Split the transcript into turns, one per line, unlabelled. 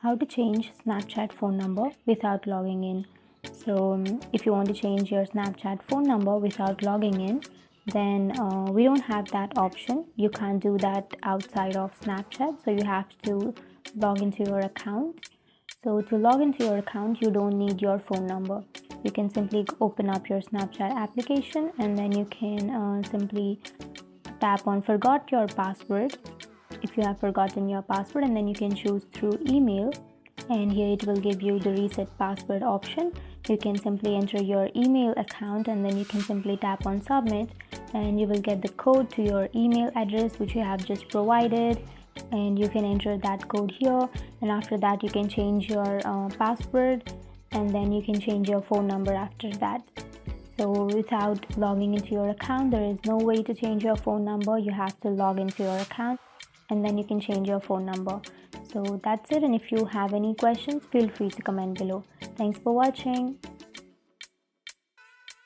How to change Snapchat phone number without logging in. So if you want to change your Snapchat phone number without logging in, then we don't have that option. You can't do that outside of Snapchat, so you have to log into your account. So to log into your account, you don't need your phone number. You can simply open up your Snapchat application, and then you can simply tap on forgot your password if you have forgotten your password, and then you can choose through email, and here it will give you the reset password option. You can simply enter your email account, and then you can simply tap on submit, and you will get the code to your email address which you have just provided, and you can enter that code here. And after that you can change your password, and then you can change your phone number after that. So without logging into your account, there is no way to change your phone number. You have to log into your account, and then you can change your phone number. So that's it, and if you have any questions, feel free to comment below. Thanks for watching.